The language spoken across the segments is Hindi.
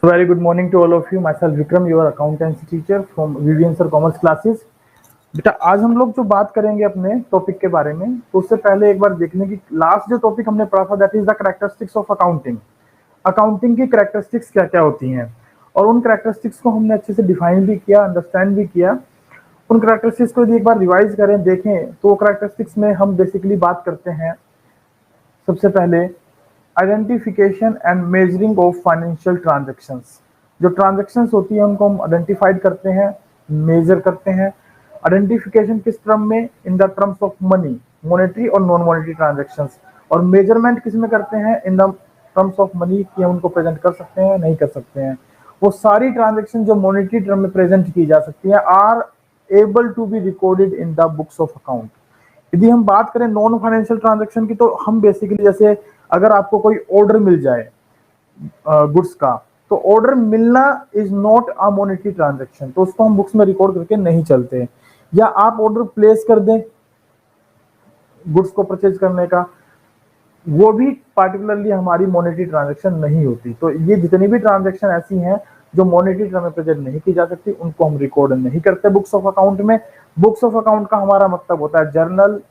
Very good morning to all of you. Myself Vikram, your accountancy teacher from VVN Sir Commerce Classes. बेटा आज हम लोग जो बात करेंगे अपने टॉपिक के बारे में, तो उससे पहले एक बार देखने की लास्ट जो टॉपिक हमने पढ़ा था that is the characteristics of accounting. Accounting की कैरेक्टरिस्टिक्स क्या क्या होती हैं और उन कैरेक्टरिस्टिक्स को हमने अच्छे से डिफाइन भी किया, अंडरस्टैंड भी किया। उन कैरेक्टरिस्टिक्स को यदि एक बार रिवाइज करें, देखें तो कैरेक्टरिस्टिक्स में हम बेसिकली बात करते हैं सबसे पहले identification and measuring of financial transactions. जो ट्रांजैक्शंस होती है उनको हम आइडेंटिफाइड करते हैं, मेजर करते हैं। आइडेंटिफिकेशन किस टर्म में? In the terms of money, monetary और नॉन मॉनेटरी ट्रांजैक्शंस। और मेजरमेंट किस में करते हैं? In the terms of money, कि हम उनको प्रेजेंट कर सकते हैं, नहीं कर सकते हैं। वो सारी ट्रांजैक्शन जो मॉनेटरी टर्म में प्रेजेंट की जा सकती है are able to be recorded in the books of account. यदि हम बात करें नॉन फाइनेंशियल ट्रांजैक्शन की, तो हम बेसिकली जैसे अगर आपको कोई ऑर्डर मिल जाए गुड्स का, तो ऑर्डर मिलना is not a monetary transaction, तो उसको हम बुक्स में रिकॉर्ड करके नहीं चलते। या आप ऑर्डर प्लेस कर दें गुड्स को परचेज करने का, वो भी पार्टिकुलरली हमारी मॉनेटरी ट्रांजैक्शन नहीं होती। तो ये जितनी भी ट्रांजैक्शन ऐसी हैं जो मॉनेटरी टर्म में प्रेजेंट नहीं की जा सकती, उनको हम रिकॉर्ड नहीं करते बुक्स ऑफ अकाउंट में। बुक्स ऑफ अकाउंट का हमारा मतलब होता है जर्नल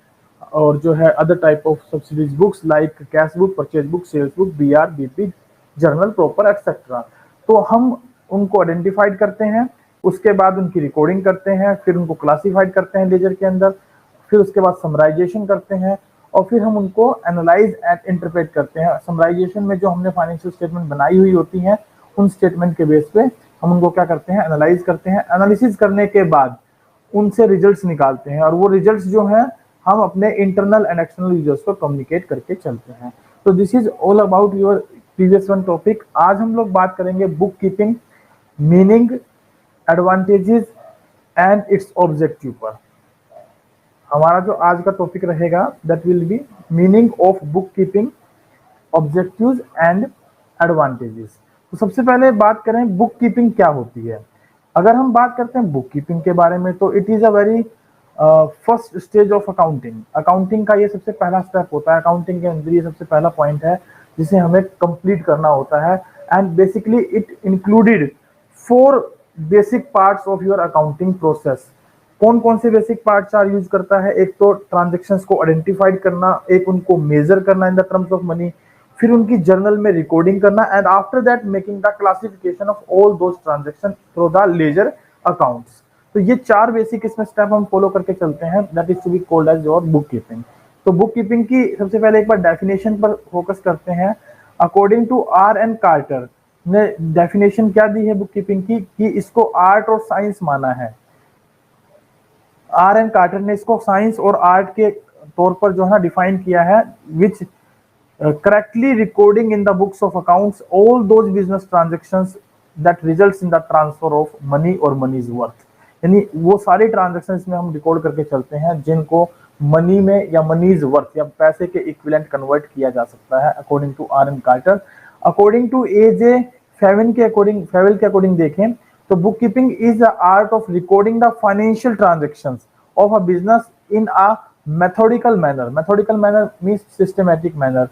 और जो है other type of subsidies books like cash book, purchase book, sales book, BR, BP, journal proper etcetera. तो हम उनको आइडेंटिफाइड करते हैं, उसके बाद उनकी रिकॉर्डिंग करते हैं, फिर उनको क्लासिफाइड करते हैं लेजर के अंदर, फिर उसके बाद समराइजेशन करते हैं और फिर हम उनको एनालाइज एंड इंटरप्रेट करते हैं। समराइजेशन में जो हमने फाइनेंशियल स्टेटमेंट बनाई हुई होती हैं, उन स्टेटमेंट के बेस पे हम उनको क्या करते हैं? एनालाइज करते हैं। एनालिसिस करने के बाद उनसे रिजल्ट्स निकालते हैं और वो रिजल्ट्स जो हैं हम अपने इंटरनल एंड एक्सटर्नल यूजर्स को कम्युनिकेट करके चलते हैं। तो this is all about your previous one topic. आज हम लोग बात करेंगे book keeping, meaning, advantages and it's objective पर। हमारा जो आज का टॉपिक रहेगा that will B meaning of book keeping, objectives and advantages. तो सबसे पहले बात करें बुक कीपिंग क्या होती है। अगर हम बात करते हैं बुक कीपिंग के बारे में, तो it is a very first stage of accounting. Accounting का ये सबसे पहला स्टेप होता है, अकाउंटिंग के अंदर ये सबसे पहला पॉइंट है जिसे हमें कंप्लीट करना होता है। And basically it included 4 basic parts of your accounting process. कौन कौन से बेसिक पार्ट्स आर यूज करता है? एक तो ट्रांजेक्शन्स को आइडेंटिफाइड करना, एक उनको मेजर करना in the terms of money, फिर उनकी जर्नल में रिकॉर्डिंग करना, and after that making the classification of all those transaction through the ledger accounts. तो ये 4 बेसिक इसमें स्टेप हम फॉलो करके चलते हैं, that is to be called as your book keeping. तो बुक कीपिंग की सबसे पहले एक बार डेफिनेशन पर फोकस करते हैं। According to R N Carter ने डेफिनेशन क्या दी है बुक कीपिंग की, कि इसको आर्ट और साइंस माना है। आर एन कार्टर ने इसको साइंस और आर्ट के तौर पर जो है डिफाइन किया है, which correctly recording in the books of accounts all those business transactions that results in the transfer of money और मनीज वर्थ। यानी वो सारी ट्रांजेक्शंस में हम रिकॉर्ड करके चलते हैं जिनको मनी में या मनीज वर्थ या पैसे के इक्विवेलेंट कन्वर्ट किया जा सकता है, according to R N Carter. According to A J Favell के अकॉर्डिंग देखें तो book keeping is the art of recording the financial transactions of a business in a methodical manner. Methodical manner means systematic manner,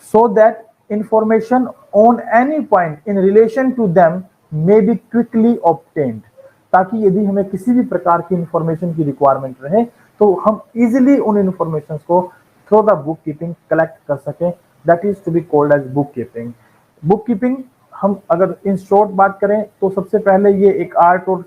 so that information on any point in relation to them may be quickly obtained। ताकि यदि हमें किसी भी प्रकार की इंफॉर्मेशन की रिक्वायरमेंट रहे तो हम इजिली उन इंफॉर्मेशन को through the book keeping collect कर सकें, that is to be called as book keeping. Book keeping हम अगर इन शॉर्ट बात करें तो सबसे पहले ये एक आर्ट और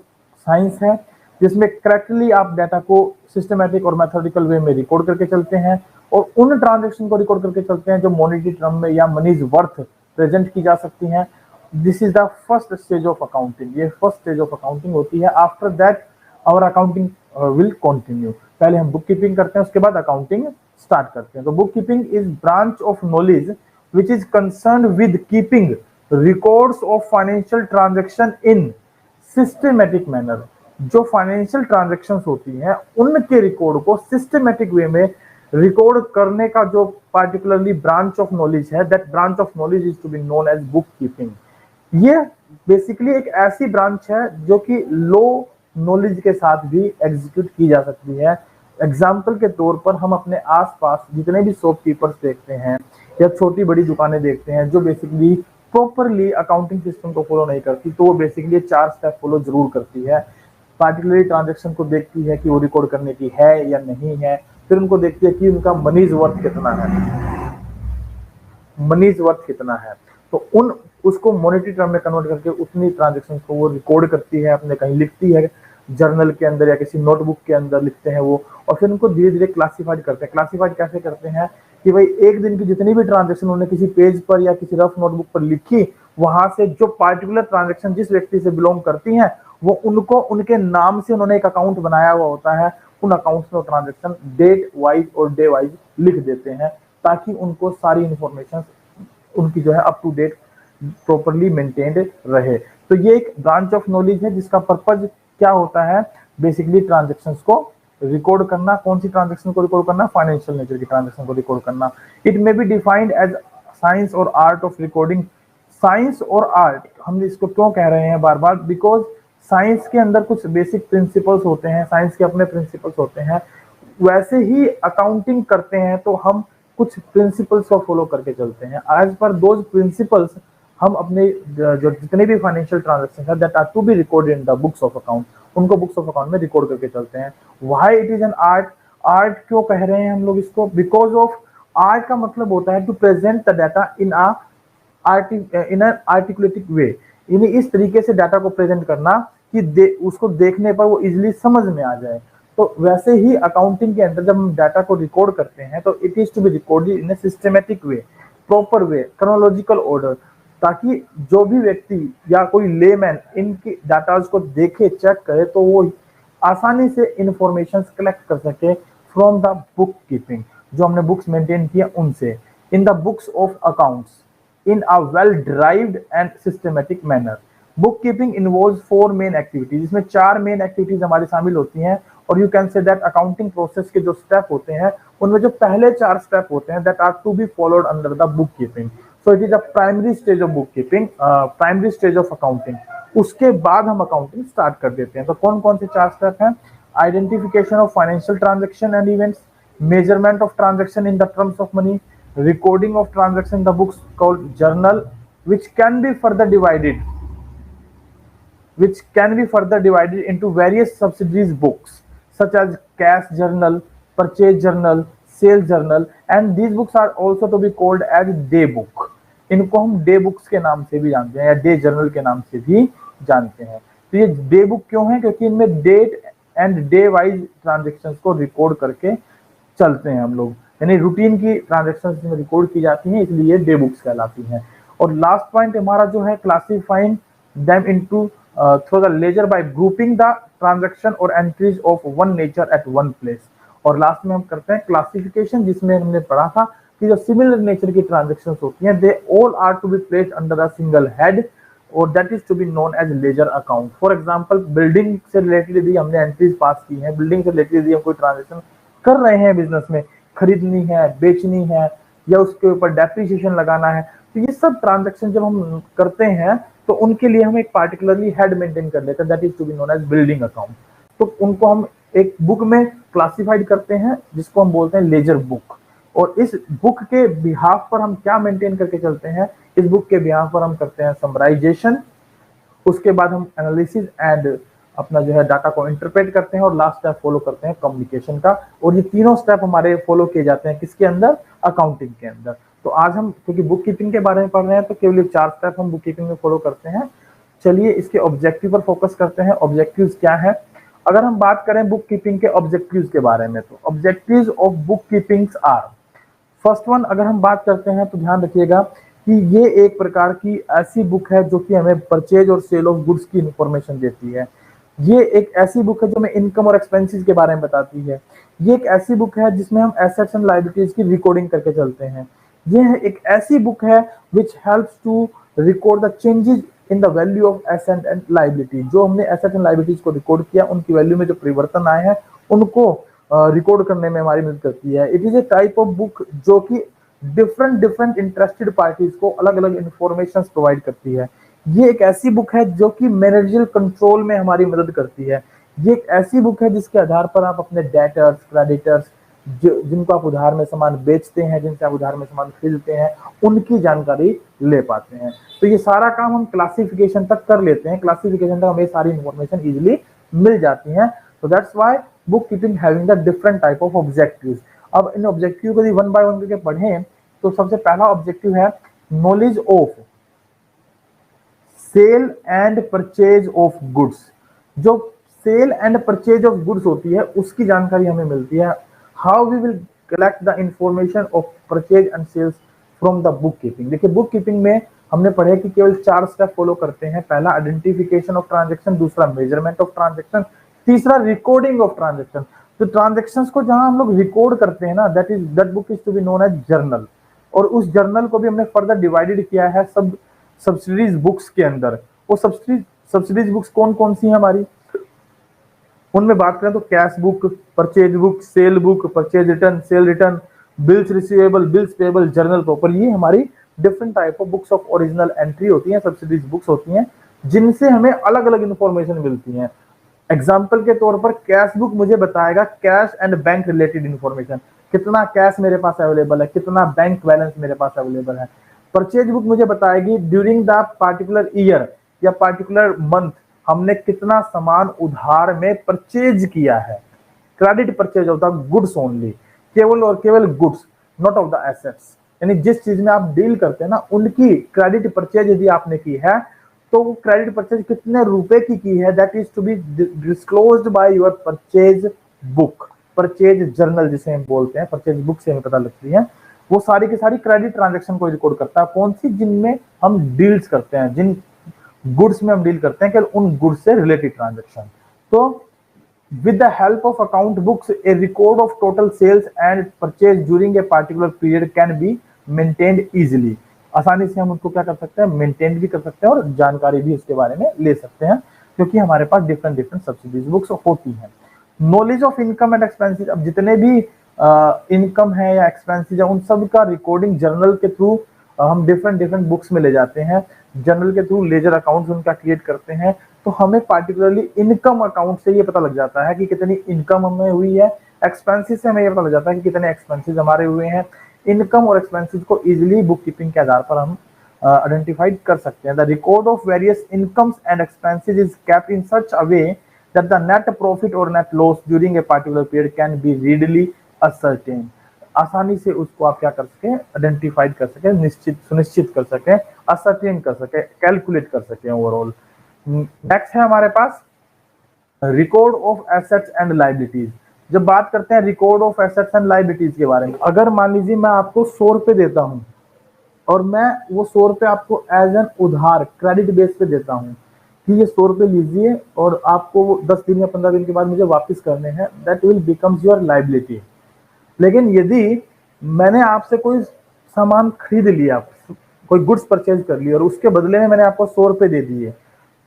साइंस है जिसमें करेक्टली आप डाटा को सिस्टमैटिक और मेथोडिकल वे में रिकॉर्ड करके चलते हैं और उन ट्रांजेक्शन को रिकॉर्ड करके चलते हैं जो मॉनेटरी टर्म में या मनीज वर्थ प्रेजेंट की जा सकती हैं। This is the first stage of accounting. ये फर्स्ट स्टेज ऑफ अकाउंटिंग होती है। After that our accounting will continue. पहले हम बुक कीपिंग करते हैं, उसके बाद अकाउंटिंग स्टार्ट करते हैं। तो book keeping is branch of knowledge which is concern with keeping records of financial transaction in systematic manner. जो फाइनेंशियल ट्रांजेक्शंस होती हैं उनके रिकॉर्ड को सिस्टमैटिक वे में रिकॉर्ड करने का जो पार्टिकुलरली ब्रांच ऑफ नॉलेज है, that branch of knowledge is to be known as book keeping. ये बेसिकली एक ऐसी ब्रांच है जो कि लो नॉलेज के साथ भी एग्जीक्यूट की जा सकती है। एग्जाम्पल के तौर पर हम अपने आसपास जितने भी शॉपकीपर्स देखते हैं या छोटी बड़ी दुकानें देखते हैं जो बेसिकली प्रॉपरली अकाउंटिंग सिस्टम को फॉलो नहीं करती, तो वो बेसिकली 4 स्टेप फॉलो जरूर करती है। पार्टिकुलरली ट्रांजैक्शन को देखती है कि वो रिकॉर्ड करने की है या नहीं है, फिर उनको देखती है कि उनका मनीज वर्थ कितना है, मनीज वर्थ कितना है, तो उन उसको मॉनेटरी टर्म में कन्वर्ट करके उतनी ट्रांजैक्शन को वो रिकॉर्ड करती है, अपने कहीं लिखती है जर्नल के अंदर या किसी नोटबुक के अंदर लिखते हैं वो, और फिर उनको धीरे धीरे क्लासिफाइड करते हैं। क्लासिफाइड कैसे करते हैं कि भाई एक दिन की जितनी भी ट्रांजैक्शन उन्होंने किसी पेज पर या किसी रफ नोटबुक पर लिखी, वहां से जो पार्टिकुलर ट्रांजैक्शन जिस व्यक्ति से बिलोंग करती हैं, वो उनको उनके नाम से उन्होंने एक अकाउंट बनाया हुआ होता है, उन अकाउंट्स में ट्रांजैक्शन डेट वाइज और डे वाइज लिख देते हैं, ताकि उनको सारी इंफॉर्मेशन उनकी जो है up to date properly maintained रहे। तो ये एक ब्रांच ऑफ नॉलेज है जिसका पर्पज क्या होता है, बेसिकली ट्रांजैक्शंस को रिकॉर्ड करना। कौन सी ट्रांजैक्शन को रिकॉर्ड करना? फाइनेंशियल नेचर की ट्रांजैक्शन को रिकॉर्ड करना। It may be defined as science और आर्ट ऑफ रिकॉर्डिंग। साइंस और आर्ट हम इसको क्यों कह रहे हैं बार बार? बिकॉज साइंस के अंदर कुछ बेसिक प्रिंसिपल्स होते हैं, साइंस के अपने प्रिंसिपल्स होते हैं, वैसे ही अकाउंटिंग करते हैं तो हम कुछ प्रिंसिपल्स को फॉलो करके चलते हैं। एज पर दोज प्रिंसिपल्स हम अपने जो जितने भी फाइनेंशियल ट्रांजैक्शन है that are to be recorded in the books of account, उनको बुक्स ऑफ अकाउंट में रिकॉर्ड करके चलते हैं। Why it is an art? Art क्यों कह रहे हैं हम लोग इसको? बिकॉज ऑफ आर्ट का मतलब होता है to present the data in in आर्टिकुलेटिक वे, यानी इस तरीके से डाटा को प्रेजेंट करना कि उसको देखने पर वो इजिली समझ में आ जाए। तो वैसे ही अकाउंटिंग के अंदर जब हम डाटा को रिकॉर्ड करते हैं तो it is to be recorded in a systematic way, proper way, chronological order, ताकि जो भी व्यक्ति या कोई लेमैन इनकी डाटाज को देखे, चेक करे, तो वो आसानी से इंफॉर्मेशन कलेक्ट कर सके फ्रॉम द बुक कीपिंग, जो हमने बुक्स मेंटेन किया उनसे, इन the books of accounts in a well derived and systematic manner. Book keeping involves 4 main activities, इसमें 4 मेन एक्टिविटीज हमारी शामिल होती हैं, और you can say that accounting process के जो स्टेप होते हैं उनमें जो पहले 4 स्टेप होते हैं that are to be followed under the book keeping. So it is a primary stage of book keeping, primary stage of accounting. उसके बाद हम अकाउंटिंग स्टार्ट कर देते हैं। तो कौन कौन से 4 स्टेप हैं? Identification of financial transaction and events, measurement of transaction in the terms of money, recording of transaction in the books called journal, which can be further divided into various subsidiaries books such as cash journal, purchase journal, sales journal, and these books are also to be called as day book. इनको हम डे बुक्स के नाम से भी जानते हैं या डे जर्नल के नाम से भी जानते हैं। तो ये डे बुक क्यों है? क्योंकि इनमें date and day wise transactions को रिकॉर्ड करके चलते हैं हम लोग, यानी रूटीन की ट्रांजैक्शंस इसमें रिकॉर्ड की जाती हैं, इसलिए डे बुक्स कहलाती हैं। और लास्ट पॉइंट हमारा जो है classifying them into through the ledger by grouping the transaction और entries of one nature at one place. और लास्ट में हम करते हैं क्लासिफिकेशन, जिसमें हमने पढ़ा था कि जो सिमिलर नेचर की ट्रांजैक्शंस होती हैं they all are to be placed under a single head, और that is to be known as ledger account. For example, building से रिलेटेड यदि हमने एंट्रीज पास की हैं, बिल्डिंग से रिलेटेड यदि हम कोई ट्रांजैक्शन कर रहे हैं बिजनेस में, खरीदनी है, बेचनी है, या उसके ऊपर डेप्रिसिएशन लगाना है, तो ये सब ट्रांजैक्शन जब हम करते हैं तो उनके लिए हम एक पार्टिकुलरली हेड मेंटेन कर लेते हैं, that is to be known as building account. तो उनको हम एक बुक में क्लासिफाइड करते हैं जिसको हम बोलते हैं लेजर बुक। और इस बुक के बिहाफ पर हम क्या मेंटेन करके चलते हैं? इस बुक के बिहाफ पर हम करते हैं समराइजेशन, उसके बाद हम एनालिसिस एंड अपना जो है डाटा को इंटरप्रेट करते हैं, और लास्ट स्टेप फॉलो करते हैं कम्युनिकेशन का। और ये तीनों स्टेप हमारे फॉलो किए जाते हैं किसके अंदर? अकाउंटिंग के अंदर। तो आज हम क्योंकि बुक कीपिंग के बारे में पढ़ रहे हैं तो केवल 4 स्टेप हम बुक कीपिंग में फॉलो करते हैं। चलिए इसके ऑब्जेक्टिव पर फोकस करते हैं। ऑब्जेक्टिव्स क्या है? अगर हम बात करें बुक कीपिंग के ऑब्जेक्टिव्स के बारे में, तो objectives of book keepings are, first one अगर हम बात करते हैं तो ध्यान रखिएगा कि ये एक प्रकार की ऐसी बुक है जो कि हमें परचेज और सेल ऑफ गुड्स की इंफॉर्मेशन देती है। ये एक ऐसी बुक है जो हमें इनकम और एक्सपेंसेस के बारे में बताती है। ये एक ऐसी बुक है जिसमें हम एसेट्स एंड लायबिलिटीज की रिकॉर्डिंग करके चलते हैं। ये एक ऐसी बुक है which helps to record the changes in the value of asset and liability. जो हमने एसेट एंड लायबिलिटीज को रिकॉर्ड किया, उनकी वैल्यू में जो परिवर्तन आए हैं उनको रिकॉर्ड करने में हमारी मदद करती है। It is a type of book जो कि डिफरेंट इंटरेस्टेड पार्टीज को अलग अलग इंफॉर्मेशन प्रोवाइड करती है। ये एक ऐसी बुक है जो कि मैनेजरियल कंट्रोल में हमारी मदद करती है। ये एक ऐसी बुक है जिसके आधार पर आप अपने डेटर्स, क्रेडिटर्स, जिनको आप उधार में सामान बेचते हैं, जिनसे आप उधार में सामान खरीदते हैं, उनकी जानकारी ले पाते हैं। तो ये सारा काम हम क्लासिफिकेशन तक कर लेते हैं, क्लासिफिकेशन तक हमें सारी इंफॉर्मेशन इजिली मिल जाती है। तो that's why book keeping having the different type of objectives. अब इन ऑब्जेक्टिव को यदि वन बाय वन करके पढ़ें तो सबसे पहला ऑब्जेक्टिव है knowledge of sale and purchase of goods. जो sale and purchase of goods होती है उसकी जानकारी हमें मिलती है। How we will collect the information of purchase and sales from the book keeping. देखिए बुक कीपिंग में हमने पढ़े कि केवल 4 स्टेप फॉलो करते हैं। पहला आइडेंटिफिकेशन ऑफ ट्रांजेक्शन, दूसरा मेजरमेंट ऑफ ट्रांजेक्शन, तीसरा रिकॉर्डिंग ऑफ ट्रांजेक्शन। तो ट्रांजेक्शंस को जहां हम लोग रिकॉर्ड करते हैं ना, that book is to be known as journal. और उस जर्नल को भी हमने फर्दर डिवाइडेड किया है सब सब्सिडीज बुक्स के अंदर। वो सब्सिडीज बुक्स कौन कौन सी हैं हमारी, उनमें बात करें तो cash book, purchase book, cell book, purchase return, cell return, bills receivable, bills payable, journal proper, ये हमारी different type of books of original entry होती हैं, सब्सिडीज बुक्स होती हैं, जिनसे हमें अलग अलग इंफॉर्मेशन मिलती है। एग्जाम्पल के तौर पर कैश बुक मुझे बताएगा cash and bank related information, कितना कैश मेरे पास अवेलेबल है, कितना बैंक बैलेंस मेरे पास अवेलेबल है। परचेज बुक मुझे बताएगी ड्यूरिंग द पार्टिकुलर ईयर या पार्टिकुलर मंथ हमने कितना सामान उधार में परचेज किया है। Credit purchase of the goods only, केवल और केवल goods, not of the assets. यानी जिस चीज में आप डील करते हैं ना उनकी क्रेडिट परचेज यदि आपने की है तो वो क्रेडिट परचेज कितने रुपए की है, that is to be disclosed by your purchase book, purchase journal जिसे हम बोलते हैं, परचेज बुक से हमें पता लगती है। वो सारी की सारी क्रेडिट ट्रांजैक्शन को रिकॉर्ड करता है, कौन सी, जिनमें हम डील्स करते हैं, जिन गुड्स में हम डील करते हैं, केवल उन गुड्स से रिलेटेड ट्रांजैक्शन। तो with the help of account books a record of total sales and purchase during a particular period can be maintained easily. आसानी से हम उनको क्या कर सकते हैं, मेंटेन भी कर सकते हैं और जानकारी भी उसके बारे में ले सकते हैं, क्योंकि हमारे पास डिफरेंट डिफरेंट सब्सिडीज बुक्स होती हैं। Knowledge of income and expenses, अब जितने भी इनकम है या एक्सपेंसेस है उन सब का रिकॉर्डिंग जर्नल के थ्रू हम डिफरेंट डिफरेंट बुक्स में ले जाते हैं। जर्नल के थ्रू लेजर अकाउंट्स उनका क्रिएट करते हैं, तो हमें पार्टिकुलरली इनकम अकाउंट से ये पता लग जाता है कि कितनी इनकम हमें हुई है, एक्सपेंसेस से हमें ये पता लग जाता है कि कितने एक्सपेंसेस हमारे हुए हैं। इनकम और एक्सपेंसेस को इजिली बुक कीपिंग के आधार पर हम आइडेंटिफाइड कर सकते हैं। The record of various incomes and expenses is kept in such a way that the net profit और net loss during a particular period can be readily ascertain. आसानी से उसको आप क्या कर सकें, आइडेंटिफाइड कर सकें, निश्चित सुनिश्चित कर सकें, असर्टेन कर सकें, कैलकुलेट कर सकें ओवरऑल। नेक्स्ट है हमारे पास record of assets and liabilities. जब बात करते हैं record of assets and liabilities के बारे में, अगर मान लीजिए मैं आपको 100 रुपए देता हूं और मैं वो 100 रुपए आपको एज एन उधार क्रेडिट बेस पे देता हूं कि ये 100 रुपए लीजिए और आपको 10 दिन या 15 दिन के बाद मुझे वापस करने हैं, that will becomes your liability. लेकिन यदि मैंने आपसे कोई सामान खरीद लिया, कोई गुड्स परचेज कर लिया और उसके बदले में मैंने आपको 100 रुपए दे दिए,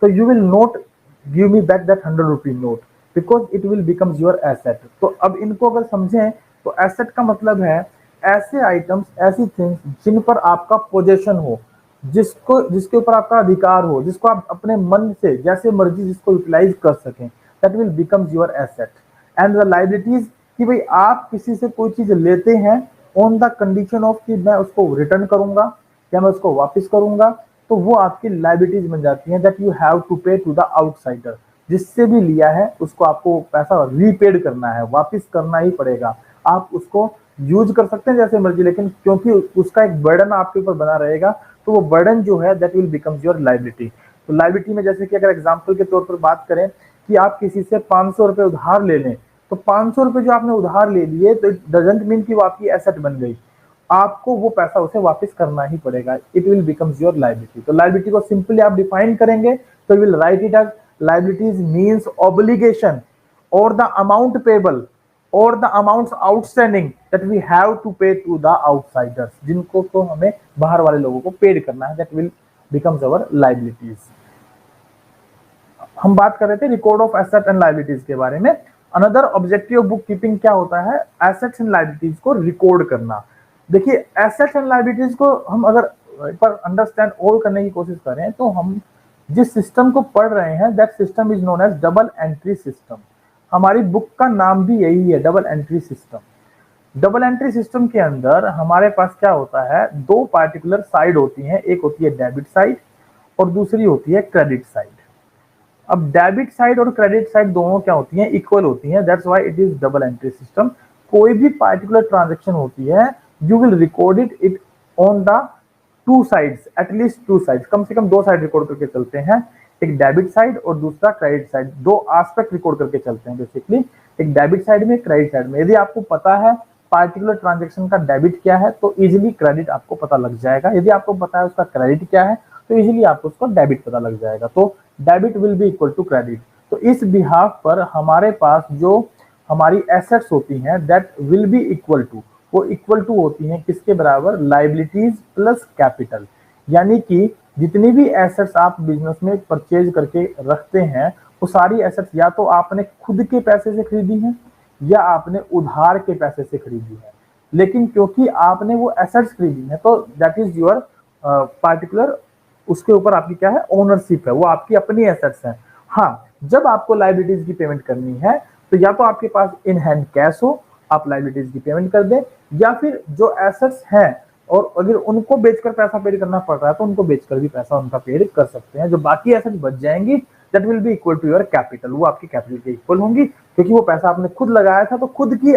तो you will not give me back that 100 rupee note because it will becomes your asset. तो अब इनको अगर समझें तो एसेट का मतलब है ऐसे आइटम्स, ऐसी थिंग्स जिन पर आपका पोजेशन हो, जिसके ऊपर आपका अधिकार हो, जिसको आप अपने मन से जैसे मर्जी जिसको यूटिलाइज कर सकें, that will becomes your asset. And the liabilities कि भाई आप किसी से कोई चीज लेते हैं ऑन द कंडीशन ऑफ कि मैं उसको रिटर्न करूंगा या मैं उसको वापस करूंगा, तो वो आपकी लायबिलिटीज बन जाती हैं दैट यू हैव टू पे टू द आउटसाइडर। जिससे भी लिया है उसको आपको पैसा रीपेड करना है, वापस करना ही पड़ेगा। आप उसको यूज कर सकते हैं जैसे मर्जी, लेकिन क्योंकि उसका एक बर्डन आपके ऊपर बना रहेगा तो वो बर्डन जो है that will becomes your liability. तो लायबिलिटी में जैसे कि अगर एग्जांपल के तौर पर बात करें कि आप किसी से 500 रुपए उधार ले लें, तो 500 रुपए जो आपने उधार ले लिए तो इट डजंट मीन कि वो आपकी एसेट बन गई, आपको वो पैसा उसे वापस करना ही पड़ेगा। It will becomes your liability. तो लायबिलिटी को सिंपली आप डिफाइन करेंगे तो will write it as liabilities means obligation or the amount payable or the amounts outstanding that we have to pay to the outsiders, जिनको तो हमें बाहर वाले लोगों को पेड करना है, that will becomes our liabilities। हम बात कर रहे थे record of asset and liabilities के बारे में। Another objective of book keeping क्या होता है, एसेट्स एंड लायबिलिटीज को रिकॉर्ड करना। देखिए एसेट्स एंड लायबिलिटीज को हम अगर एक बार अंडरस्टैंड और करने की कोशिश करें तो हम जिस सिस्टम को पढ़ रहे हैं that system is known as double entry system. हमारी बुक का नाम भी यही है, double entry system. Double entry system के अंदर हमारे पास क्या होता है, दो पार्टिकुलर साइड होती हैं, एक होती है डेबिट साइड और दूसरी होती है क्रेडिट साइड। अब डेबिट साइड और क्रेडिट साइड दोनों क्या होती हैं, इक्वल होती हैं, that's why it is double entry system. कोई भी पार्टिकुलर ट्रांजैक्शन होती है, you will record it on the two sides, at least two sides, कम से कम दो साइड रिकॉर्ड करके चलते हैं, एक डेबिट साइड और दूसरा क्रेडिट साइड, दो एस्पेक्ट रिकॉर्ड करके चलते हैं बेसिकली, एक डेबिट साइड में, क्रेडिट साइड में। यदि आपको पता है पार्टिकुलर ट्रांजैक्शन का डेबिट क्या है तो इजीली क्रेडिट आपको पता लग जाएगा, यदि आपको पता है उसका क्रेडिट क्या है तो इजीली आपको उसका डेबिट पता लग जाएगा। तो debit will be equal to credit. तो इस बिहाफ पर हमारे पास जो हमारी एसेट्स होती हैं that will be equal to, वो इक्वल टू होती हैं किसके बराबर, लायबिलिटीज प्लस कैपिटल। यानी कि जितनी भी एसेट्स आप बिजनेस में परचेज करके रखते हैं वो सारी एसेट्स या तो आपने खुद के पैसे से खरीदी हैं या आपने उधार के पैसे से खरीदी है, लेकिन क्योंकि आपने वो एसेट्स खरीदी है तो दैट इज योर पार्टिकुलर, उसके ऊपर आपकी क्या है, ओनरशिप है, वो आपकी अपनी एसेट्स है। हाँ, जब आपको लायबिलिटीज की पेमेंट करनी है तो या तो आपके पास इन हैंड कैश हो, आप लायबिलिटीज की पेमेंट कर दें, या फिर जो एसेट्स हैं और अगर उनको बेचकर पैसा पेड करना पड़ रहा है तो उनको बेचकर भी पैसा उनका पेड कर सकते हैं। जो बाकी एसेट्स बच जाएंगी that will be equal to your capital, वो आपकी कैपिटल के इक्वल होंगी, क्योंकि वो पैसा आपने खुद लगाया था, तो खुद की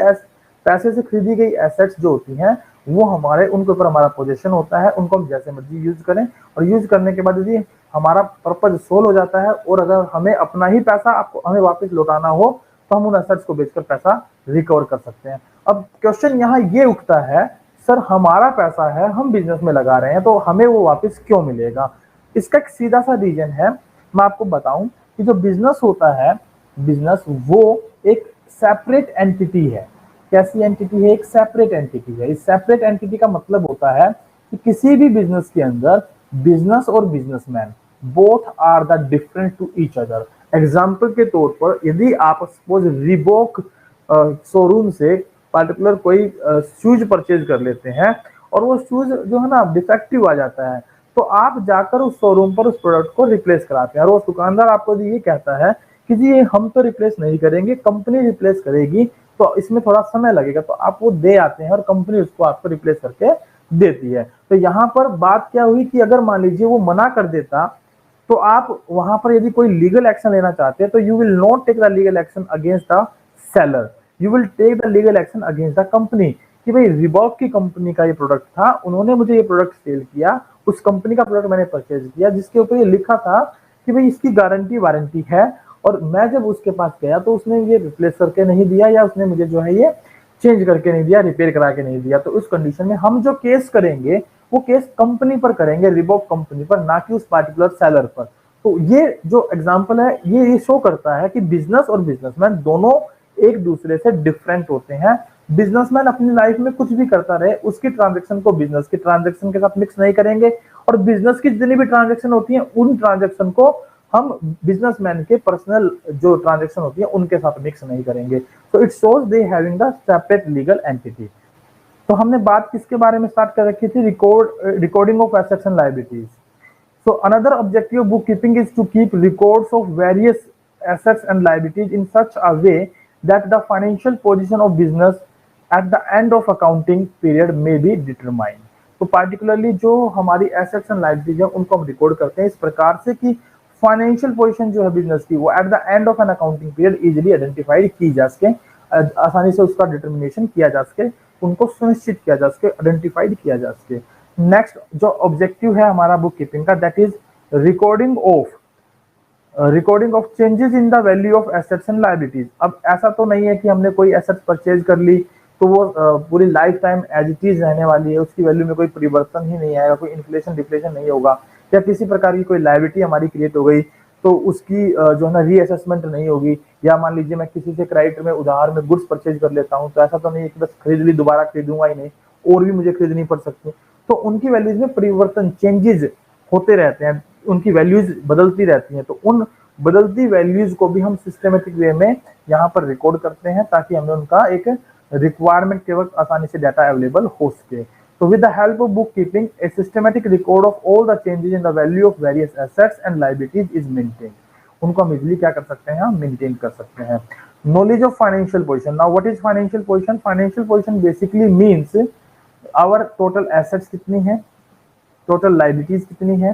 पैसे से खरीदी गई एसेट्स जो होती हैं वो हमारे, उनके ऊपर हमारा पोजीशन होता है, उनको हम जैसे मर्जी यूज करें, और यूज करने के बाद यदि हमारा पर्पज सोल्व हो जाता है और अगर हमें अपना ही पैसा आपको हमें वापस लौटाना हो तो हम उन एसेट्स को बेचकर पैसा रिकवर कर सकते हैं। अब क्वेश्चन यहाँ ये उठता है, सर हमारा पैसा है, हम बिजनेस में लगा रहे हैं, तो हमें वो वापस क्यों मिलेगा? इसका एक सीधा सा रीजन है, मैं आपको बताऊं कि जो बिजनेस होता है, बिजनेस वो एक सेपरेट एंटिटी है। कैसी एंटिटी है? एक सेपरेट एंटिटी है। इस सेपरेट एंटिटी का मतलब होता है कि किसी भी बिजनेस के अंदर बिजनेस और businessman both are the different to each other. Example के तौर पर यदि आप सपोज रिबॉक शोरूम से पर्टिकुलर कोई शूज परचेज कर लेते हैं और वो शूज जो है ना डिफेक्टिव आ जाता है, तो आप जाकर उस शोरूम पर उस प्रोडक्ट को रिप्लेस कराते हैं और वो दुकानदार आपको ये कहता है कि जी ये हम तो रिप्लेस नहीं करेंगे, कंपनी रिप्लेस करेगी, तो इसमें थोड़ा समय लगेगा, तो आप वो दे आते हैं और कंपनी उसको आपको रिप्लेस करके देती है। तो यहाँ पर बात क्या हुई कि अगर मान लीजिए वो मना कर देता तो आप वहां पर यदि कोई लीगल एक्शन लेना चाहते हैं तो you will not take the legal action against the seller, you will take the legal action against the company कि भाई रिबॉक की कंपनी का ये प्रोडक्ट था, उन्होंने मुझे ये प्रोडक्ट सेल किया, उस कंपनी का प्रोडक्ट मैंने परचेज किया जिसके ऊपर ये लिखा था कि भाई इसकी गारंटी वारंटी है, और मैं जब उसके पास गया तो उसने ये रिप्लेस करके नहीं दिया या उसने मुझे जो है ये चेंज करके नहीं दिया, रिपेयर करा के नहीं दिया। तो उस कंडीशन में हम जो केस करेंगे वो केस कंपनी पर करेंगे, रिबॉक कंपनी पर, ना कि उस पार्टिकुलर सेलर पर। तो ये जो एग्जांपल है ये शो करता है कि बिजनेस और बिजनेसमैन दोनों एक दूसरे से डिफरेंट होते हैं। बिजनेसमैन अपनी लाइफ में कुछ भी करता रहे, उसकी ट्रांजेक्शन को बिजनेस की ट्रांजेक्शन के साथ मिक्स नहीं करेंगे, और बिजनेस की जितनी भी ट्रांजेक्शन होती है उन ट्रांजेक्शन को हम बिजनेसमैन के पर्सनल जो ट्रांजेक्शन होती है उनके साथ मिक्स नहीं करेंगे। तो it shows they having the separate legal entity. तो हमने बात किसके बारे में स्टार्ट कर रखी थी? Recording of assets and liabilities. So another objective of bookkeeping is to keep records of various assets and liabilities in such a way that the financial position of business at the end of accounting period may be determined. तो particularly जो हमारी assets and liabilities है उनको हम रिकॉर्ड करते हैं इस प्रकार से कि फाइनेंशियल पोजीशन जो है बिजनेस की वो at the end of an accounting period easily identified की जा सके, आसानी से उसका डिटर्मिनेशन किया जा सके, उनको सुनिश्चित किया जा सके, आइडेंटिफाइड किया जा सके। नेक्स्ट जो ऑब्जेक्टिव है हमारा बुक कीपिंग का that is recording of changes in the value of assets and liabilities. अब ऐसा तो नहीं है कि हमने कोई एसेट्स परचेज कर ली तो वो पूरी life time as it is रहने वाली है, उसकी वैल्यू में कोई परिवर्तन ही नहीं आएगा, कोई इन्फ्लेशन डिफ्लेशन नहीं होगा, या किसी प्रकार की कोई लायबिलिटी हमारी क्रिएट हो गई तो उसकी जो है ना रीअसेसमेंट नहीं होगी। या मान लीजिए मैं किसी से क्रेडिट में उधार में गुड्स परचेज कर लेता हूँ तो ऐसा तो नहीं है कि बस खरीद ली दोबारा खरीदूंगा ही नहीं, और भी मुझे खरीदनी पड़ सकती है। तो उनकी वैल्यूज में परिवर्तन चेंजेस होते रहते हैं, उनकी वैल्यूज बदलती रहती हैं, तो उन बदलती वैल्यूज को भी हम सिस्टमेटिक वे में यहाँ पर रिकॉर्ड करते हैं ताकि हमें उनका एक रिक्वायरमेंट के वक्त आसानी से डाटा अवेलेबल हो सके। तो with the help of book keeping a systematic record of all the changes in the value of various assets and liabilities is maintain. उनको हम इजिली क्या कर सकते हैं? हम मेंटेन कर सकते हैं। knowledge of financial position. Now what is financial position? Financial position basically means our total assets कितनी है, total liabilities कितनी है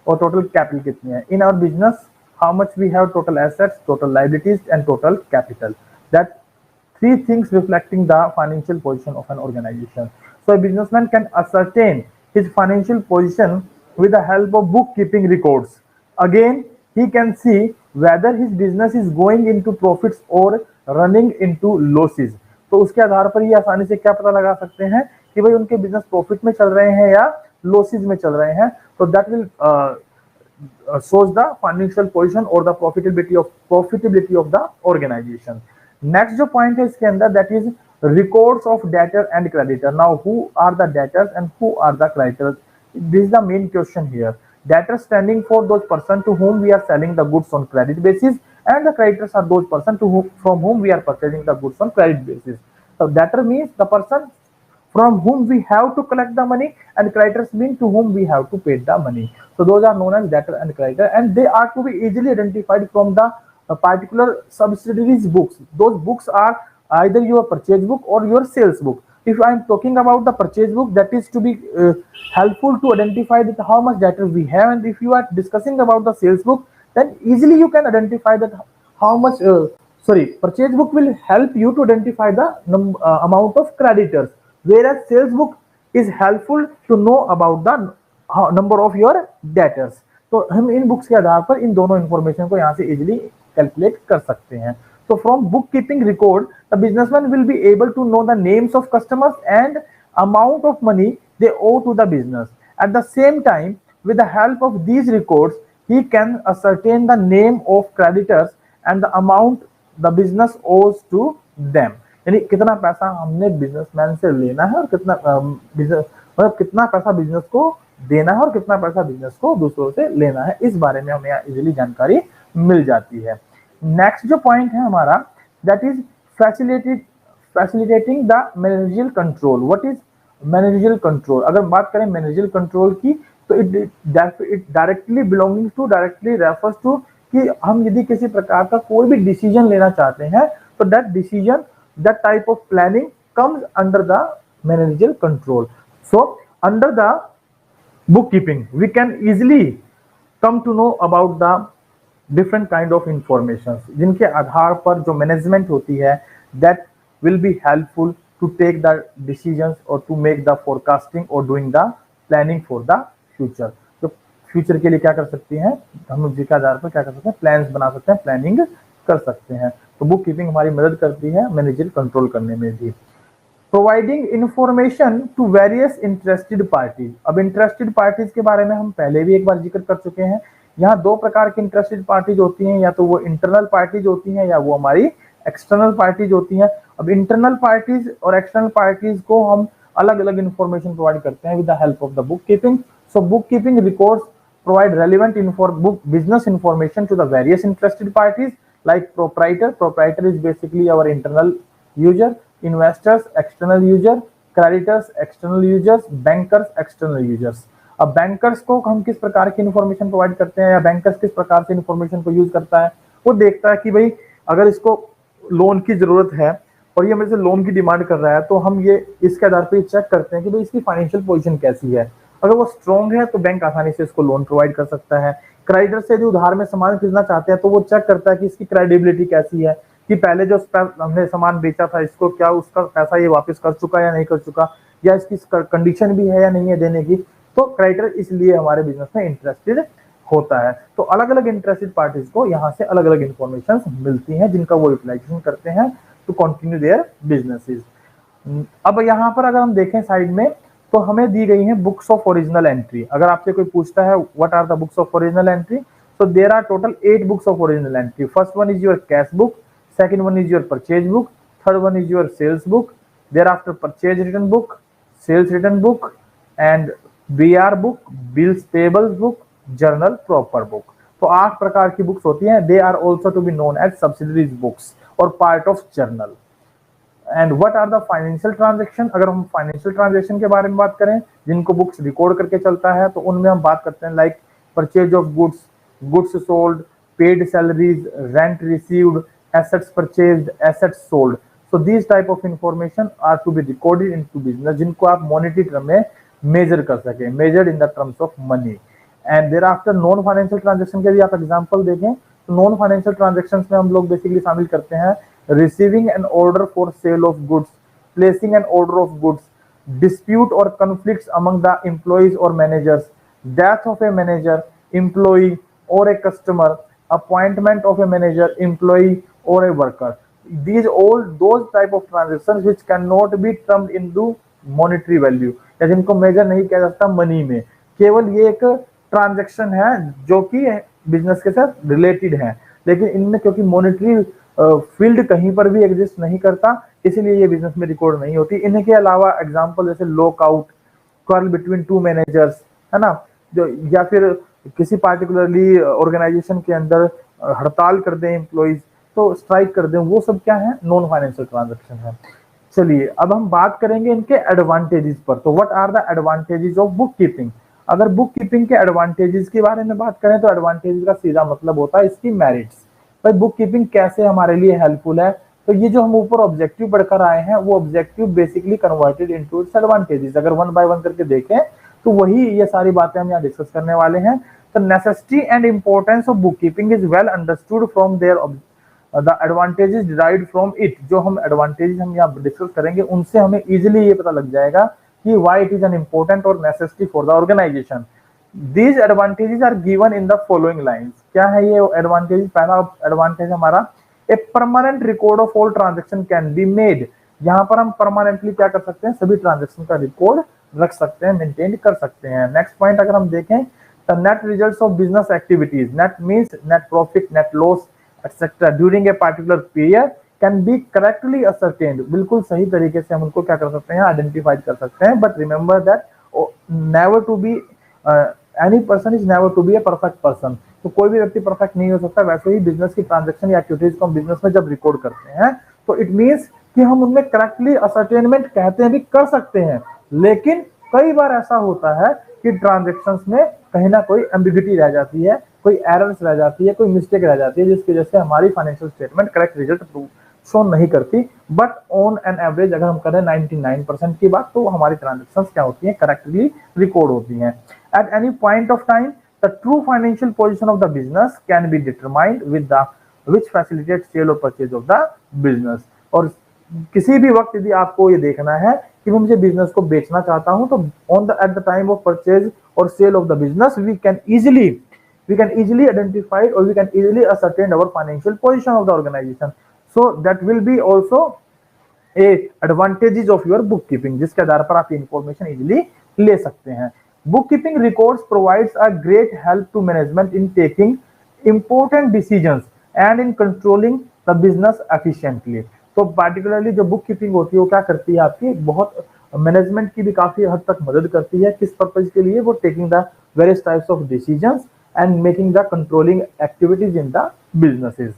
और total capital कितनी है. In our business, how much we have total assets, total liabilities and total capital. That three things reflecting the financial position of an organization. So a businessman can ascertain his financial position with the help of bookkeeping records. Again, he can see whether his business is going into profits or running into losses. तो उसके आधार पर ये आसानी से क्या पता लगा सकते हैं कि भाई उनके बिजनेस प्रॉफिट में चल रहे हैं या लॉसेस में चल रहे हैं. तो that will shows the financial position or the profitability of the organization. Next जो पॉइंट है इसके अंदर that is records of debtor and creditor. Now who are the debtors and who are the creditors? This is the main question here. Debtor standing for those person to whom we are selling the goods on credit basis, and the creditors are those person from whom we are purchasing the goods on credit basis. So debtor means the person from whom we have to collect the money, and creditors mean to whom we have to pay the money. So those are known as debtor and creditor, and they are to be easily identified from the particular subsidiaries books. Those books are either your purchase book or your sales book. If I am talking about the purchase book, that is to be helpful to identify that how much debtor we have, and if you are discussing about the sales book, then easily you can identify that how much purchase book will help you to identify the amount of creditors, whereas sales book is helpful to know about the number of your debtors. तो हम इन बुक्स के आधार पर इन दोनों इंफॉर्मेशन को यहाँ से इजिली कैलकुलेट कर सकते हैं. So from bookkeeping record, the businessman will be able to know the names of customers and amount of money they owe to the business. At the same time, with the help of these records, he can ascertain the name of creditors and the amount the business owes to them. यानी कितना पैसा हमने बिजनेसमैन से लेना है और कितना पैसा बिजनेस को देना है और कितना पैसा बिजनेस को दूसरों से लेना है, इस बारे में हमें इजीली जानकारी मिल जाती है. नेक्स्ट जो पॉइंट है हमारा that is facilitating the managerial control. What is managerial control? अगर बात करें मैनेजरियल कंट्रोल की तो it directly belonging to directly refers to कि हम यदि किसी प्रकार का कोई भी डिसीजन लेना चाहते हैं तो that decision that type of planning comes under the managerial control. So under the bookkeeping we can easily come to know about the different kind of informations जिनके आधार पर जो मैनेजमेंट होती है that will be helpful to take the decisions or to make the forecasting or doing the planning for the future. तो फ्यूचर के लिए क्या कर सकती हैं हम लोग, जिसके आधार पर क्या कर सकते हैं, प्लान्स बना सकते हैं, प्लानिंग कर सकते हैं. तो बुक कीपिंग हमारी मदद करती है मैनेजर कंट्रोल करने में भी. Providing information to various interested parties. अब इंटरेस्टेड पार्टीज के बारे में हम पहले भी एक बार जिक्र कर चुके हैं. यहाँ दो प्रकार की इंटरेस्टेड पार्टीज होती हैं, या तो वो इंटरनल पार्टीज होती हैं या वो हमारी एक्सटर्नल पार्टीज होती हैं. अब इंटरनल पार्टीज और एक्सटर्नल पार्टीज को हम अलग अलग इंफॉर्मेशन प्रोवाइड करते हैं with the help of the book keeping. So book keeping records provide relevant business information to the various interested parties like proprietor. Proprietor is basically our internal user, investors external user, creditors external users, bankers external users. अब बैंकर्स को हम किस प्रकार की इंफॉर्मेशन प्रोवाइड करते हैं या बैंकर्स किस प्रकार से इंफॉर्मेशन को यूज करता है, वो देखता है कि भाई अगर इसको लोन की जरूरत है और ये मेरे से लोन की डिमांड कर रहा है तो हम ये इसके आधार पर चेक करते हैं कि भाई इसकी फाइनेंशियल पोजीशन कैसी है. अगर वो स्ट्रॉन्ग है तो बैंक आसानी से इसको लोन प्रोवाइड कर सकता है. क्रेडिटर से यदि उधार में सामान खरीदना चाहते हैं तो वो चेक करता है कि इसकी क्रेडिबिलिटी कैसी है, कि पहले जो हमने सामान बेचा था इसको क्या उसका पैसा ये वापस कर चुका या नहीं कर चुका, या इसकी कंडीशन भी है या नहीं है देने की. तो क्रेडिटर इसलिए हमारे बिजनेस में इंटरेस्टेड होता है. तो अलग अलग इंटरेस्टेड पार्टीज को यहाँ से अलग अलग इंफॉर्मेशन मिलती हैं जिनका वो यूटिलाइजेशन करते हैं टू कंटिन्यू देयर बिजनेसेस. अब यहाँ पर अगर हम देखें साइड में तो हमें दी गई है बुक्स ऑफ ओरिजिनल एंट्री. अगर आपसे कोई पूछता है what are the books of original entry, so there are total 8 books of original entry. First one is your cash book, second one is your purchase book, third one is your sales book, thereafter purchase return book, sales return book, and BR book, bills payables book, journal proper book. तो 8 प्रकार की बुक्स होती हैं. They are also to be known as subsidiaries books or part of journal. And what are the financial transaction. अगर हम फाइनेंशियल ट्रांजैक्शन के बारे में बात करें जिनको बुक्स रिकॉर्ड करके चलता है तो उनमें हम बात करते हैं like purchase of goods, goods sold, paid salaries, rent received, assets purchased, assets sold. So these type of information are to be recorded into business, जिनको आप monetary term में measure कर सकें, measured in the terms of money. And thereafter non financial transaction के भी आप example देखें तो non financial transactions में हम लोग basically शामिल करते हैं receiving an order for sale of goods, placing an order of goods, dispute or conflicts among the employees or managers, death of a manager, employee or a customer, appointment of a manager, employee or a worker. These all those type of transactions which cannot be termed into monetary value, या जिनको मेजर नहीं किया जा सकता मनी में, केवल ये एक ट्रांजैक्शन है जो कि बिजनेस के साथ रिलेटेड है, लेकिन इनमें क्योंकि मॉनेटरी फील्ड कहीं पर भी एग्जिस्ट नहीं करता, इसीलिए ये बिजनेस में रिकॉर्ड नहीं होती। इन्हीं के अलावा एग्जांपल जैसे lockout, quarrel between two managers, है ना, जो या फिर किसी पार्टिकुलरली ऑर्गेनाइजेशन के अंदर हड़ताल कर दें एम्प्लॉइज, तो स्ट्राइक कर दें, वो सब क्या है, नॉन फाइनेंशियल ट्रांजैक्शन है। चलिए अब हम बात करेंगे इनके एडवांटेजेस पर। तो what are the advantages of book keeping. अगर बुक कीपिंग के एडवांटेजेस के बारे में बात करें तो एडवांटेजेस का सीधा मतलब होता है इसकी मेरिट्स। भाई बुक कीपिंग कैसे हमारे लिए हेल्पफुल है, तो ये जो हम ऊपर ऑब्जेक्टिव पढ़कर आए हैं वो objective basically converted into its advantages. अगर वन बाय वन करके देखें तो वही ये सारी बातें हम यहाँ डिस्कस करने वाले हैं। The necessity and importance of book keeping is well understood from there the advantages derived from it. जो हम एडवांटेजेस हम यहाँ डिस्कस करेंगे उनसे हमें इजिली ये पता लग जाएगा कि why it is an important और necessity for the organization. These advantages are given in the following lines. क्या है ये एडवांटेज? पहला एडवांटेज हमारा a permanent record of all transaction can be made. यहाँ पर हम परमानेंटली क्या कर सकते हैं, सभी ट्रांजेक्शन का रिकॉर्ड रख सकते हैं, मेंटेन कर सकते हैं। नेक्स्ट पॉइंट अगर हम देखें the net results of business activities, net means net profit, net loss etcetera during a particular period can B correctly ascertained. बिल्कुल सही तरीके से हम उनको क्या कर सकते हैं, आइडेंटिफाइड कर सकते हैं। But remember that never to be any person is never to be a perfect person. तो कोई भी व्यक्ति परफेक्ट नहीं हो सकता। वैसे ही बिजनेस की ट्रांजैक्शन या एक्टिविटीज को हम बिजनेस में जब रिकॉर्ड करते हैं तो इट मींस कि हम उनमें करेक्टली असरटेनमेंट कहते हैं भी कर सकते हैं, लेकिन कई बार ऐसा होता है कि ट्रांजैक्शंस में कहीं ना कोई एम्बिग्यूटी रह जाती है, कोई एरर्स रह जाती है, कोई मिस्टेक रह जाती है, जिसकी वजह से हमारी financial statement correct result show नहीं करती। बट ऑन एन एवरेज अगर हम करें 99% की बात, तो हमारी ट्रांजैक्शंस क्या होती हैं, करेक्टली रिकॉर्ड होती हैं। At any point of time the true financial position of the business can be determined with the which facilitate sale और परचेज ऑफ द बिजनेस। और किसी भी वक्त यदि आपको ये देखना है कि मैं मुझे बिजनेस को बेचना चाहता हूं, तो on the at the time of purchase और sale of the business we can easily identify or we can easily ascertain our financial position of the organization. So that will be also a advantages of your bookkeeping, जिसके आधार पर आप इंफॉर्मेशन इजीली ले सकते हैं। Bookkeeping records provides a great help to management in taking important decisions and in controlling the business efficiently. तो पार्टिकुलरली जो बुक कीपिंग होती है वो क्या करती है, आपकी बहुत मैनेजमेंट की भी काफी हद तक मदद करती है। किस पर्पज के लिए? वो taking the various types of decisions and making the controlling activities in the businesses.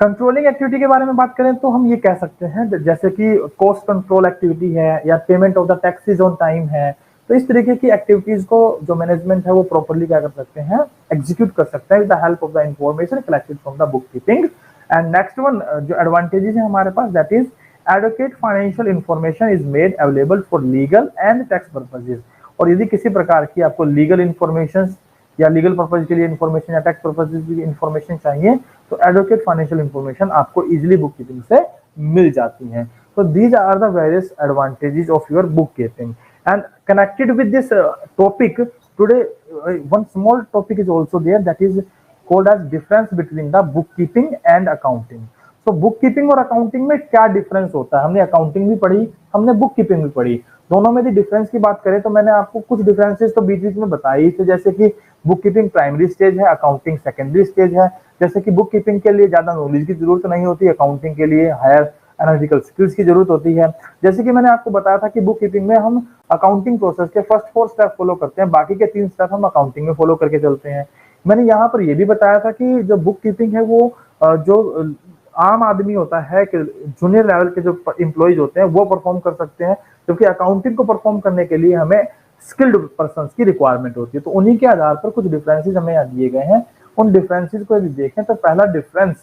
Controlling activity के बारे में बात करें तो हम ये कह सकते हैं जैसे कि कॉस्ट कंट्रोल एक्टिविटी है या payment of the taxes on time है। तो इस तरीके की एक्टिविटीज को जो मैनेजमेंट है वो प्रॉपर्ली क्या कर सकते हैं, एग्जीक्यूट कर सकते हैं with the help of the information collected from the book keeping. And next one जो एडवांटेजेस है हमारे पास, that is adequate financial information is made available for legal and tax purposes. और यदि किसी प्रकार की आपको लीगल इंफॉर्मेशन या लीगल पर्पज के लिए इंफॉर्मेशन या टैक्स पर्पज की इंफॉर्मेशन चाहिए तो एडुकेट फाइनेंशियल इंफॉर्मेशन आपको इजीली बुक कीपिंग से मिल जाती है। तो these are the various advantages of your book keeping. And connected with this topic today one small topic is also there, that is called as difference between the book keeping and accounting. तो बुक कीपिंग और अकाउंटिंग में क्या डिफरेंस होता है? हमने अकाउंटिंग भी पढ़ी, हमने बुक कीपिंग भी पढ़ी। दोनों में यदि डिफरेंस की बात करें तो मैंने आपको कुछ डिफरेंसेस तो बीच बीच में बताई थे, जैसे कि बुक कीपिंग प्राइमरी स्टेज है, अकाउंटिंग सेकेंडरी स्टेज है। जैसे कि बुक कीपिंग के लिए ज्यादा नॉलेज की जरूरत नहीं होती, अकाउंटिंग के लिए हायर एनालिटिकल स्किल्स की जरूरत होती है। जैसे कि मैंने आपको बताया था कि बुक कीपिंग में हम अकाउंटिंग प्रोसेस के फर्स्ट 4 स्टेप फॉलो करते हैं, बाकी के 3 स्टेप हम अकाउंटिंग में फॉलो करके चलते हैं। मैंने यहाँ पर यह भी बताया था कि जो बुक कीपिंग है वो जो आम आदमी होता है कि जूनियर लेवल के जो एम्प्लॉइज होते हैं वो परफॉर्म कर सकते हैं, क्योंकि अकाउंटिंग को परफॉर्म करने के लिए हमें स्किल्ड पर्संस की रिक्वायरमेंट होती है। तो उन्हीं के आधार पर कुछ डिफरेंसेस हमें यहाँ दिए गए हैं। उन डिफरेंसेस को यदि देखें तो पहला डिफरेंस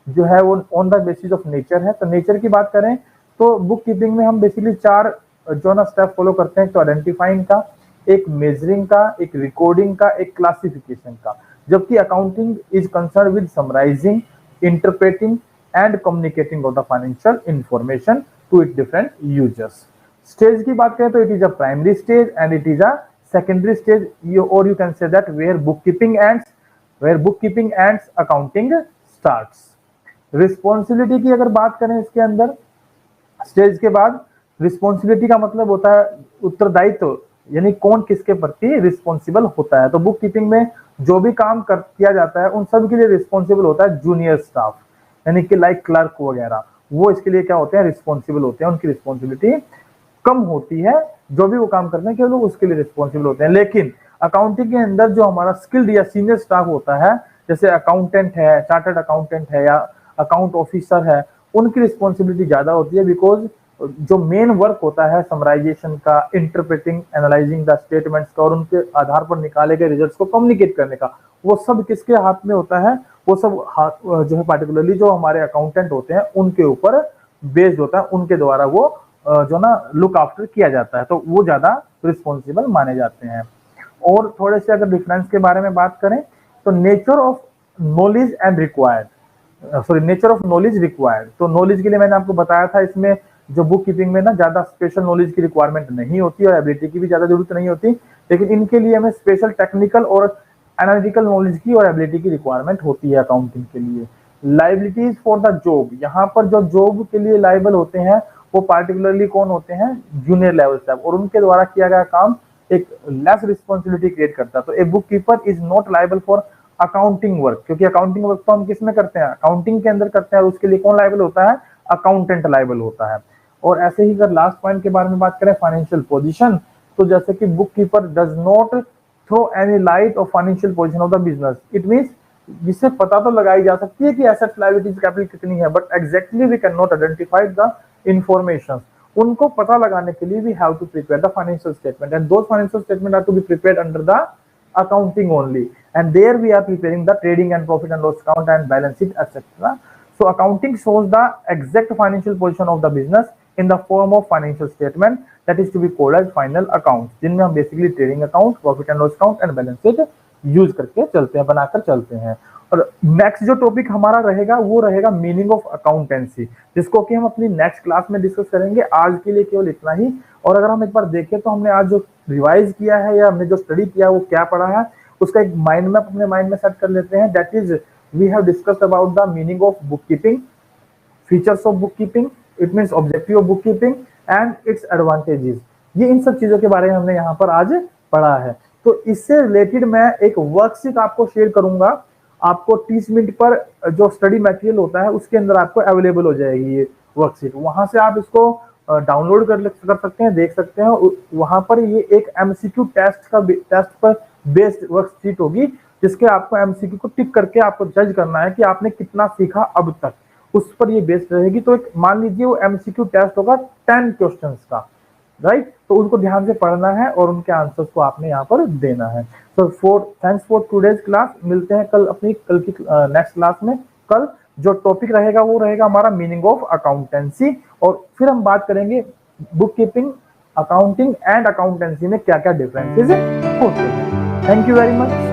जो है वो on the basis of nature है। तो नेचर की बात करें तो बुक कीपिंग में हम बेसिकली 4 जो ना स्टेप फॉलो करते हैं, तो आइडेंटिफाइंग का, एक मेजरिंग का, एक रिकॉर्डिंग का, एक क्लासिफिकेशन का। जबकि accounting is concern with summarising, interpreting and communicating of the financial information to it different users. Stage की बात करें तो it is a primary stage and it is a secondary stage, और you can say that where book keeping ends accounting starts. Responsibility की अगर बात करें इसके अंदर, स्टेज के बाद रिस्पॉन्सिबिलिटी का मतलब होता है उत्तरदायित्व, यानी कौन किसके प्रति रिस्पॉन्सिबल होता है। तो बुक कीपिंग में जो भी काम किया जाता है उन सब के लिए रिस्पॉन्सिबल होता है जूनियर स्टाफ, यानी कि लाइक क्लर्क वगैरह, वो इसके लिए क्या होते हैं, रिस्पॉन्सिबल होते हैं। उनकी रिस्पॉन्सिबिलिटी कम होती है, जो भी वो काम करते हैं केवल उसके लिए रिस्पॉन्सिबल होते हैं। लेकिन अकाउंटिंग के अंदर जो हमारा स्किल्ड या सीनियर स्टाफ होता है, जैसे अकाउंटेंट है, चार्टर्ड अकाउंटेंट है या अकाउंट ऑफिसर है, उनकी रिस्पॉन्सिबिलिटी ज्यादा होती है, बिकॉज जो मेन वर्क होता है समराइजेशन का, इंटरप्रेटिंग, एनालाइजिंग द स्टेटमेंट्स का और उनके आधार पर निकाले गए रिजल्ट्स को कम्युनिकेट करने का, वो सब किसके हाथ में होता है, वो सब हाथ जो है पार्टिकुलरली जो हमारे अकाउंटेंट होते हैं उनके ऊपर बेस्ड होता है, उनके द्वारा वो जो ना लुक आफ्टर किया जाता है, तो वो ज्यादा रिस्पॉन्सिबल माने जाते हैं। और थोड़े से अगर डिफरेंस के बारे में बात करें तो nature of knowledge and required, nature of knowledge required. तो नॉलेज के लिए मैंने आपको बताया था, इसमें जो बुक कीपिंग में ना ज्यादा स्पेशल नॉलेज की रिक्वायरमेंट नहीं होती और एबिलिटी की भी ज्यादा जरूरत नहीं होती, लेकिन इनके लिए हमें स्पेशल टेक्निकल और एनालिटिकल नॉलेज की और एबिलिटी की रिक्वायरमेंट होती है अकाउंटिंग के लिए। लाइबिलिटीज फॉर द जॉब, यहाँ पर जो जॉब के लिए लाइबल होते हैं वो पार्टिकुलरली कौन होते हैं, जूनियर लेवल स्टाफ, और उनके द्वारा किया गया काम एक लेस रिस्पॉन्सिबिलिटी क्रिएट करता है। तो a book keeper is not liable for accounting work, क्योंकि अकाउंटिंग वर्क तो हम किस में करते हैं, अकाउंटिंग के अंदर करते हैं, और उसके लिए कौन लाइबल होता है, अकाउंटेंट लाइबल होता है। और ऐसे ही अगर लास्ट पॉइंट के बारे में बात करें, फाइनेंशियल पोजीशन, तो जैसे कि book keeper does not throw any light of financial position of the business. It means जिससे पता तो लगाई जा सकती है कि एसेट्स लायबिलिटीज कैपिटल कितनी है, but exactly we can not identify the information. उनको पता लगाने के लिए we have to prepare the financial statement, and those financial statement are to be prepared under the accounting only, and there we are preparing the trading and profit and loss account and balance sheet, etc. So accounting shows the exact financial position of the business in the form of financial statement that is to be called as final accounts, जिनमें हम basically trading account, profit and loss account and balance sheet use करके चलते हैं, बनाकर चलते हैं। और नेक्स्ट जो टॉपिक हमारा रहेगा वो रहेगा मीनिंग ऑफ अकाउंटेंसी, जिसको कि हम अपनी नेक्स्ट क्लास में डिस्कस करेंगे। आज के लिए केवल इतना ही। और अगर हम एक बार देखें तो हमने आज जो रिवाइज किया है या हमने जो स्टडी किया है वो क्या पढ़ा है, उसका एक माइंड मैप अपने माइंड में सेट कर लेते हैं। That is we have discussed about the meaning of book keeping, features of book keeping, it means objective of book keeping and its advantages. ये इन सब चीजों के बारे में हमने यहाँ पर आज पढ़ा है। तो इससे रिलेटेड मैं एक वर्कशीट आपको शेयर करूंगा, आपको 30 मिनट पर जो स्टडी मटेरियल होता है उसके अंदर आपको अवेलेबल हो जाएगी ये वर्कशीट। वहां से आप इसको डाउनलोड कर सकते हैं, देख सकते हैं। वहां पर ये एक एमसीक्यू टेस्ट पर बेस्ड वर्कशीट होगी, जिसके आपको एमसीक्यू को टिक करके आपको जज करना है कि आपने कितना सीखा अब तक, उस पर ये बेस्ड रहेगी। तो एक मान लीजिए वो एमसीक्यू टेस्ट होगा 10 क्वेश्चंस का, राइट। तो उनको ध्यान से पढ़ना है और उनके आंसर्स को आपने यहाँ पर देना है। तो थैंक्स फॉर टुडेज क्लास। मिलते हैं कल अपनी कल की नेक्स्ट क्लास में। कल जो टॉपिक रहेगा वो रहेगा हमारा मीनिंग ऑफ अकाउंटेंसी, और फिर हम बात करेंगे book keeping, accounting and accountancy में क्या क्या डिफरेंसेस होते हैं। Thank you very much.